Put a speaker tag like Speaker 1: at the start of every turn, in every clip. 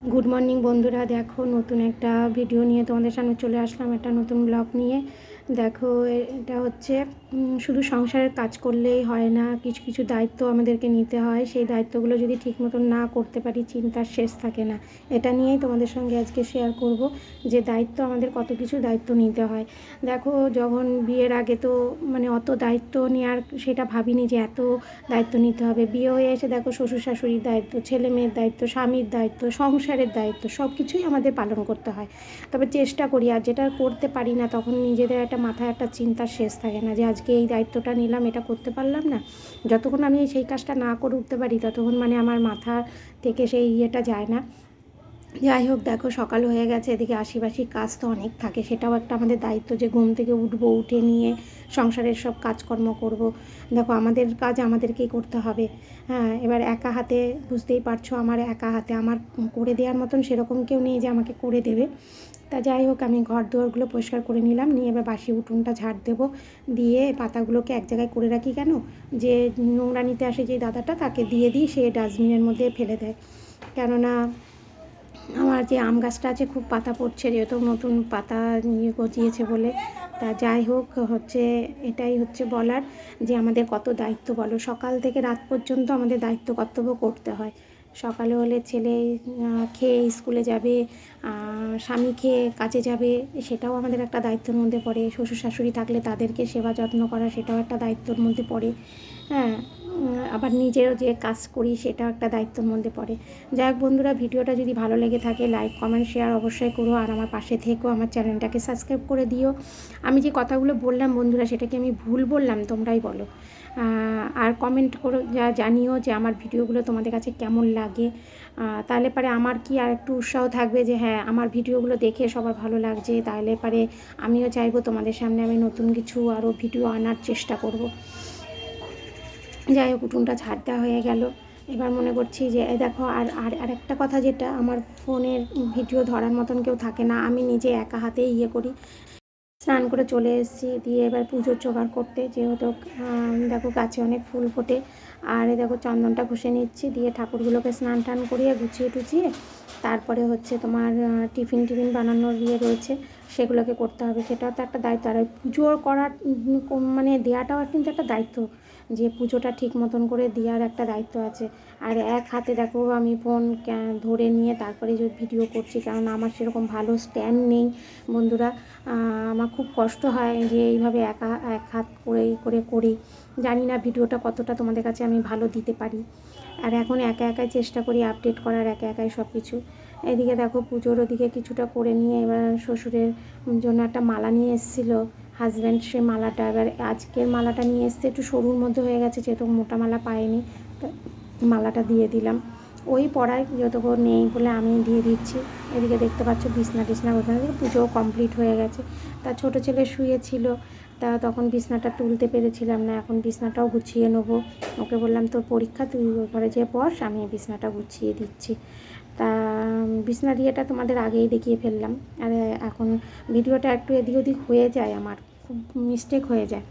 Speaker 1: Good morning বন্ধুরা, দেখো নতুন একটা ভিডিও নিয়ে তোমাদের সামনে চলে আসলাম, একটা নতুন ব্লগ নিয়ে। দেখো এটা হচ্ছে শুধু সংসারের কাজ করলেই হয় না, কিছু কিছু দায়িত্ব আমাদেরকে নিতে হয়। সেই দায়িত্বগুলো যদি ঠিক মতন না করতে পারি, চিন্তার শেষ থাকে না। এটা নিয়েই তোমাদের সঙ্গে আজকে শেয়ার করব যে দায়িত্ব, আমাদের কত কিছু দায়িত্ব নিতে হয়। দেখো যখন বিয়ের আগে তো মানে অত দায়িত্ব নেওয়ার সেটা ভাবিনি যে এত দায়িত্ব নিতে হবে। বিয়ে হয়ে এসে দেখো শ্বশুর শাশুড়ির দায়িত্ব, ছেলে মেয়ের দায়িত্ব, স্বামীর দায়িত্ব, সংসারের দায়িত্ব, সব কিছুই আমাদের পালন করতে হয়। তবে চেষ্টা করি, আর যেটা করতে পারি না তখন নিজেদের একটা মাথায় একটা চিন্তার শেষ থাকে না যে আজকে এই দায়িত্বটা নিলাম, এটা করতে পারলাম না। যতক্ষণ আমি সেই কাজটা না করে উঠতে পারি ততক্ষণ মানে আমার মাথা থেকে সেই ইয়েটা যায় না। যাই হোক, দেখো সকাল হয়ে গেছে, এদিকে আশিপাশি কাজ তো অনেক থাকে, সেটাও একটা আমাদের দায়িত্ব যে ঘুম থেকে উঠবো, উঠে নিয়ে সংসারের সব কাজকর্ম করব। দেখো আমাদের কাজ আমাদেরকেই করতে হবে। হ্যাঁ, এবার একা হাতে বুঝতেই পারছো, আমার একা হাতে আমার করে দেওয়ার মতন সেরকম কেউ নেই যে আমাকে করে দেবে। তা যাই হোক, আমি ঘর দুয়ারগুলো পরিষ্কার করে নিলাম, নিয়ে এবার বাসি উঠোনটা ঝাড় দেবো, দিয়ে পাতাগুলোকে এক জায়গায় করে রাখি। কেন যে নোংরা নিতে আসে যে দাদাটা, তাকে দিয়ে দিই, সে ডাস্টবিনের মধ্যে ফেলে দেয়। কেননা আমার যে আম গাছটা আছে খুব পাতা পড়ছে, যেহেতু নতুন পাতা নিয়ে গজিয়েছে বলে। তা যাই হোক, হচ্ছে এটাই হচ্ছে বলার যে আমাদের কত দায়িত্ব বলো, সকাল থেকে রাত পর্যন্ত আমাদের দায়িত্ব কর্তব্য করতে হয়। সকালে হলে ছেলে খেয়ে স্কুলে যাবে, স্বামী খেয়ে কাজে যাবে, সেটাও আমাদের একটা দায়িত্বের মধ্যে পড়ে। শ্বশুর শাশুড়ি থাকলে তাদেরকে সেবা যত্ন করা, সেটাও একটা দায়িত্বের মধ্যে পড়ে। হ্যাঁ, আবার নিজেরও যে কাজ করি সেটাও একটা দায়িত্বের মধ্যে পড়ে। যাই হোক বন্ধুরা, ভিডিওটা যদি ভালো লেগে থাকে লাইক কমেন্ট শেয়ার অবশ্যই করো, আর আমার পাশে থেকেও আমার চ্যানেলটাকে সাবস্ক্রাইব করে দিও। আমি যে কথাগুলো বললাম বন্ধুরা, সেটাকে আমি ভুল বললাম তোমরাই বলো, আর কমেন্ট করো, জানিও যে আমার ভিডিওগুলো তোমাদের কাছে কেমন লাগে। তাহলে পারে আমার কি আর একটু উৎসাহ থাকবে যে হ্যাঁ, আমার ভিডিওগুলো দেখে সবার ভালো লাগছে, তাহলে পারে আমিও চাইবো তোমাদের সামনে আমি নতুন কিছু আরও ভিডিও আনার চেষ্টা করব। যাই হোক, উঠোনটা ঝাড় দেওয়া হয়ে গেল। এবার মনে করছি যে দেখো, আর একটা কথা, যেটা আমার ফোনের ভিডিও ধরার মতন কেউ থাকে না, আমি নিজে একা হাতেই ইয়ে করি। স্নান করে চলে এসেছি, দিয়ে এবার পুজোর জোগাড় করতে, যেহেতু দেখো গাছে অনেক ফুল ফোটে। আর দেখো চন্দনটা ঘষে নিচ্ছি, দিয়ে ঠাকুরগুলোকে স্নান টান করিয়ে গুছিয়ে টুচিয়ে তারপরে হচ্ছে তোমার টিফিন বানানোর ইয়ে রয়েছে, সেগুলোকে করতে হবে। সেটাও তো একটা দায়িত্ব। আর পুজো করার মানে দেওয়াটাও কিন্তু একটা দায়িত্ব, যে পুজোটা ঠিক মতন করে দেওয়ার একটা দায়িত্ব আছে। আর এক হাতে দেখো আমি ফোন ধরে নিয়ে তারপরে যে ভিডিও করছি, কারণ আমার সেরকম ভালো স্ট্যান্ড নেই বন্ধুরা। আমার খুব কষ্ট হয় যে এইভাবে একা এক হাত করি। জানি না ভিডিওটা কতটা তোমাদের কাছে আমি ভালো দিতে পারি। আর এখন একা একাই চেষ্টা করি আপডেট করার, একা একাই সব কিছু। এদিকে দেখো পুজোর ওদিকে কিছুটা করে নিয়ে এবার শ্বশুরের জন্য একটা মালা নিয়ে এসেছিলো হাজব্যান্ড, সে মালাটা এবার আজকের মালাটা নিয়ে এসছে একটু সরুর মধ্যে হয়ে গেছে, যেহেতু মোটা মালা পাইনি, মালাটা দিয়ে দিলাম। ওই পড়ায় যতক্ষণ নেই বলে আমি দিয়ে দিচ্ছি। এদিকে দেখতে পাচ্ছ বিছনা টিছনা গোছানো, পুজোও কমপ্লিট হয়ে গেছে। তা ছোটো ছেলে শুয়েছিল, তা তখন বিছনাটা তুলতে পেরেছিলাম না, এখন বিছনাটাও গুছিয়ে নেবো। ওকে বললাম তোর পরীক্ষা, তুই ওই ঘরে যেয়ে বস, আমি বিছনাটা গুছিয়ে দিচ্ছি। তা বিছনা দিয়েটা তোমাদের আগেই দেখিয়ে ফেললাম। আর এখন ভিডিওটা একটু এদিক ওদিক হয়ে যায়, আমার খুব মিস্টেক হয়ে যায়।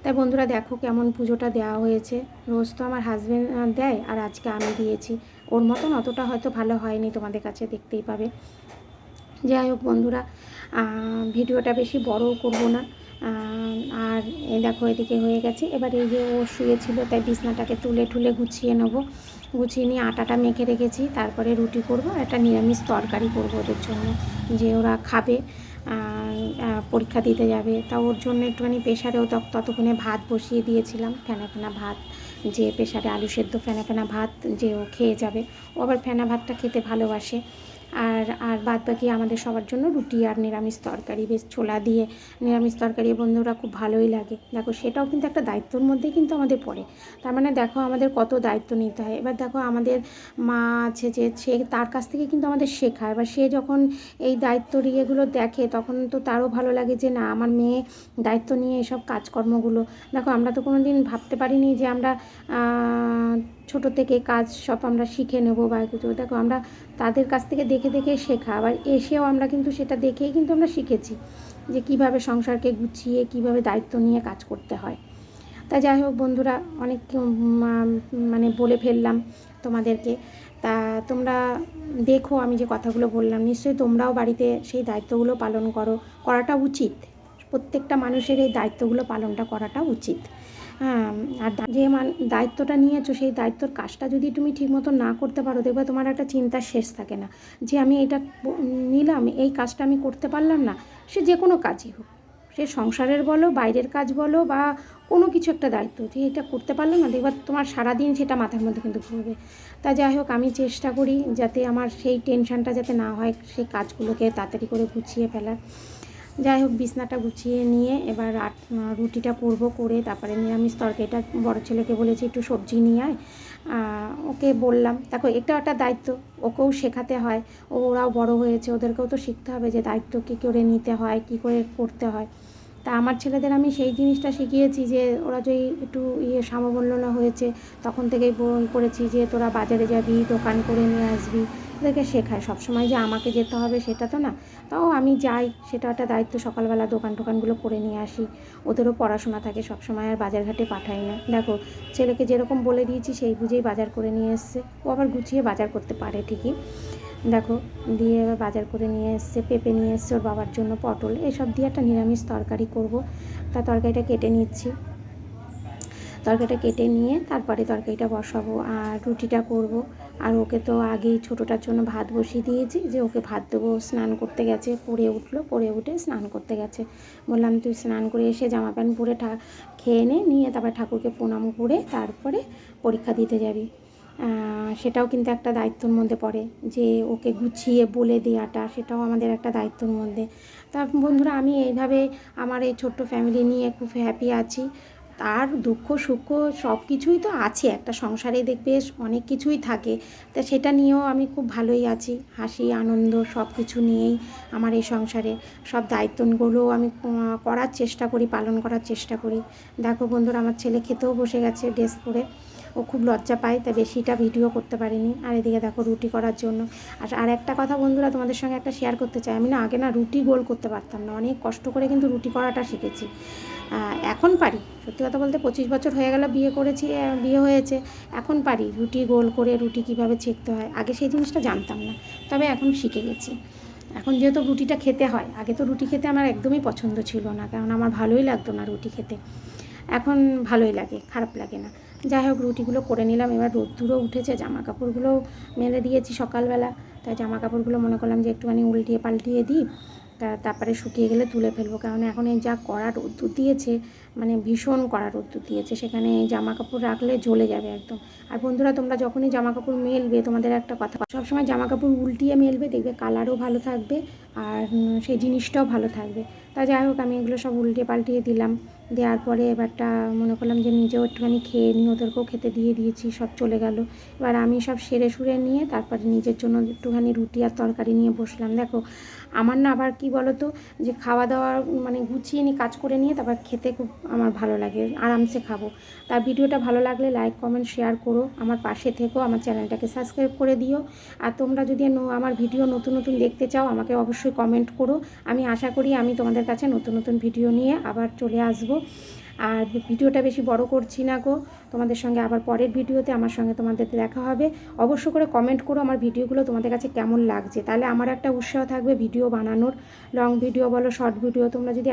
Speaker 1: তাই বন্ধুরা দেখো কেমন পুজোটা দেওয়া হয়েছে। রোজ তো আমার হাজব্যান্ড দেয়, আর আজকে আমি দিয়েছি। ওর মতন অতটা হয়তো ভালো হয়নি, তোমাদের কাছে দেখতেই পাবে। যাই হোক বন্ধুরা, ভিডিওটা বেশি বড়ও করব না। আর এই দেখো এদিকে হয়ে গেছে। এবার এই যে ও শুয়েছিল, তাই বিছনাটাকে তুলে ঠুলে গুছিয়ে নেব। গুছিয়ে নিয়ে আটাটা মেখে রেখেছি, তারপরে রুটি করব, একটা নিরামিষ তরকারি করব ওদের জন্য, যে ওরা খাবে, পরীক্ষা দিতে যাবে। তা ওর জন্য একটুখানি প্রেশারেও ততক্ষণে ভাত বসিয়ে দিয়েছিলাম, ফেনা ফেনা ভাত, যে প্রেশারে আলু সেদ্ধ ফেনা ফেনা ভাত, যে ও খেয়ে যাবে। ও আবার ফেনা ভাতটা খেতে ভালোবাসে। আর বাদ বাকি আমাদের সবার জন্য রুটি আর নিরামিষ তরকারি, বেশ ছোলা দিয়ে নিরামিষ তরকারি বন্ধুরা খুব ভালোই লাগে। দেখো সেটাও কিন্তু একটা দায়িত্বর মধ্যেই কিন্তু আমাদের পড়ে। তার মানে দেখো আমাদের কত দায়িত্ব নিতে হয়। এবার দেখো আমাদের মা আছে, যে সে তার কাছ থেকে কিন্তু আমাদের শেখা। এবার সে যখন এই দায়িত্বর ইয়েগুলো দেখে, তখন তো তারও ভালো লাগে যে না, আমার মেয়ে দায়িত্ব নিয়ে এসব কাজকর্মগুলো। দেখো আমরা তো কোনো দিন ভাবতে পারিনি যে আমরা ছোটো থেকে কাজ সব আমরা শিখে নেবো বা কিছু। দেখো আমরা তাদের কাছ থেকে দেখে দেখে শেখা, আবার এসেও আমরা কিন্তু সেটা দেখেই কিন্তু আমরা শিখেছি যে কীভাবে সংসারকে গুছিয়ে কীভাবে দায়িত্ব নিয়ে কাজ করতে হয়। তা যাই হোক বন্ধুরা, অনেক মানে বলে ফেললাম তোমাদেরকে। তা তা তোমরা দেখো আমি যে কথাগুলো বললাম, নিশ্চয়ই তোমরাও বাড়িতে সেই দায়িত্বগুলো পালন করাটা উচিত। প্রত্যেকটা মানুষের এই দায়িত্বগুলো পালনটা করাটা উচিত। হ্যাঁ, আর যে দায়িত্বটা নিয়েছো সেই দায়িত্বর কাজটা যদি তুমি ঠিকমতো না করতে পারো, দেখবে তোমার একটা চিন্তার শেষ থাকে না যে আমি এটা নিলাম, এই কাজটা আমি করতে পারলাম না। সে যে কোনো কাজই হোক, সে সংসারের বলো, বাইরের কাজ বলো, বা কোনো কিছু একটা দায়িত্ব, যে এটা করতে পারলাম না, দেখবার তোমার সারাদিন সেটা মাথার মধ্যে কিন্তু ঘুরবে। তা যাই হোক, আমি চেষ্টা করি যাতে আমার সেই টেনশানটা যাতে না হয়, সেই কাজগুলোকে তাড়াতাড়ি করে গুছিয়ে ফেলার। যাই হোক, বিছনাটা গুছিয়ে নিয়ে এবার রুটিটা করব, করে তারপরে নিরামিষ তরকারিটা বড় ছেলেকে বলেছি একটু সবজি নিয়ে আয়। ওকে বললাম, দেখো এটা একটা দায়িত্ব, ওকেও শেখাতে হয়। ওরাও বড় হয়েছে, ওদেরকেও তো শিখতে হবে যে দায়িত্ব কী করে নিতে হয়, কী করে করতে হয়। তা আমার ছেলেদের আমি সেই জিনিসটা শিখিয়েছি যে ওরা যদি একটু সামবল্যনা হয়েছে, তখন থেকেই করেছি যে তোরা বাজারে যাবি, দোকান করে নিয়ে আসবি। ওদেরকে শেখায়, সবসময় যে আমাকে যেতে হবে সেটা তো না। তাও আমি যাই, সেটা একটা দায়িত্ব, সকালবেলা টোকানগুলো করে নিয়ে আসি। ওদেরও পড়াশোনা থাকে, সবসময় আর বাজারঘাটে পাঠাই না। দেখো, ছেলেকে যেরকম বলে দিয়েছি সেই বুঝেই বাজার করে নিয়ে এসছে। ও আবার গুছিয়ে বাজার করতে পারে ঠিকই। দেখো, দিয়ে এবার বাজার করে নিয়ে এসছে, পেঁপে নিয়ে এসছে ওর বাবার জন্য, পটল, এসব দিয়ে একটা নিরামিষ তরকারি করব। তা তরকারিটা কেটে নিচ্ছি, তরকারিটা কেটে নিয়ে তারপরে তরকারিটা বসাবো আর রুটিটা করব। আর ওকে তো আগেই ছোটোটার জন্য ভাত বসিয়ে দিয়েছি, যে ওকে ভাত দেবো। স্নান করতে গেছে, পড়ে উঠে স্নান করতে গেছে। বললাম তুই স্নান করে এসে জামা প্যান্ট পরে খেয়ে নিয়ে তারপরে ঠাকুরকে প্রণাম করে তারপরে পরীক্ষা দিতে যাবি। সেটাও কিন্তু একটা দায়িত্বর মধ্যে পড়ে, যে ওকে গুছিয়ে বলে দেওয়াটা, সেটাও আমাদের একটা দায়িত্বর মধ্যে। তা বন্ধুরা, আমি এইভাবে আমার এই ছোট্ট ফ্যামিলি নিয়ে খুব হ্যাপি আছি। আর দুঃখ সুখ সব কিছুই তো আছে, একটা সংসারে দেখবে অনেক কিছুই থাকে। তা সেটা নিয়েও আমি খুব ভালোই আছি, হাসি আনন্দ সব কিছু নিয়েই আমার এই সংসারে সব দায়িত্বগুলোও আমি করার চেষ্টা করি, পালন করার চেষ্টা করি। দেখো বন্ধুরা, আমার ছেলে খেতেও বসে গেছে ড্রেস পরে। ও খুব লজ্জা পায়, তাই বেশিটা ভিডিও করতে পারিনি। আর এদিকে দেখো রুটি করার জন্য। আর একটা কথা বন্ধুরা, তোমাদের সঙ্গে একটা শেয়ার করতে চাই। আমি না আগে না রুটি গোল করতে পারতাম না, অনেক কষ্ট করে কিন্তু রুটি করাটা শিখেছি। এখন পারি, সত্যি কথা বলতে 25 বছর হয়ে গেল বিয়ে হয়েছে, এখন পারি রুটি গোল করে রুটি কীভাবে ছেঁকতে হয়। আগে সেই জিনিসটা জানতাম না, তবে এখন শিখে গেছি। এখন যেহেতু রুটিটা খেতে হয়, আগে তো রুটি খেতে আমার একদমই পছন্দ ছিল না, কারণ আমার ভালোই লাগতো না রুটি খেতে। এখন ভালোই লাগে, খারাপ লাগে না। যাই হোক, রুটিগুলো করে নিলাম। এবার রোদ্দুরও উঠেছে, জামা কাপড়গুলোও মেলে দিয়েছি সকালবেলা। তাই জামা কাপড়গুলো মনে করলাম যে একটুখানি উল্টিয়ে পাল্টিয়ে দিই, তারপরে শুকিয়ে গেলে তুলে ফেলবো। কারণ এখন এই যা কড়া রোদ্দুর দিয়েছে, মানে ভীষণ কড়া রোদ্দুর দিয়েছে, সেখানে জামা কাপড় রাখলে জ্বলে যাবে একদম। আর বন্ধুরা, তোমরা যখনই জামা কাপড় মেলবে, তোমাদের একটা কথা, সবসময় জামা কাপড় উল্টিয়ে মেলবে, দেখবে কালারও ভালো থাকবে আর সেই জিনিসটাও ভালো থাকবে। তা যাই হোক, আমি এগুলো সব উল্টে পাল্টিয়ে দিলাম। দেওয়ার পরে এবারটা মনে করলাম যে নিজেও একটুখানি খেয়ে নিই, ওদেরকেও খেতে দিয়ে দিয়েছি, সব চলে গেল। এবার আমি সব সেরে সুরে নিয়ে তারপরে নিজের জন্য একটুখানি রুটি আর তরকারি নিয়ে বসলাম। দেখো, আমার না আবার কী বলো তো, যে খাওয়া দাওয়া মানে গুছিয়ে নিই, কাজ করে নিয়ে তারপর খেতে খুব আমার ভালো লাগে, আরামসে খাবো। তার ভিডিওটা ভালো লাগলে লাইক কমেন্ট শেয়ার করো, আমার পাশে থেকো, আমার চ্যানেলটাকে সাবস্ক্রাইব করে দিও। আর তোমরা যদি আমার ভিডিও নতুন নতুন দেখতে চাও, আমাকে অবশ্যই কমেন্ট করো। আমি আশা করি আমি তোমাদের কাছে নতুন নতুন ভিডিও নিয়ে আবার চলে আসবো। আর ভিডিওটা বেশি বড় করছি না গো, তোমাদের সঙ্গে আবার পরের ভিডিওতে আমার সঙ্গে তোমাদের দেখা হবে। অবশ্য করে কমেন্ট করো আমার ভিডিওগুলো তোমাদের কাছে কেমন লাগছে, তাহলে আমার একটা উৎসাহ থাকবে ভিডিও বানানোর। লং ভিডিও বলো, শর্ট ভিডিও, তোমরা যদি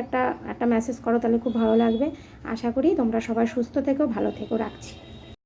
Speaker 1: একটা মেসেজ করো তাহলে খুব ভালো লাগবে। আশা করি তোমরা সবাই সুস্থ থেকো, ভালো থেকো, রাখছি।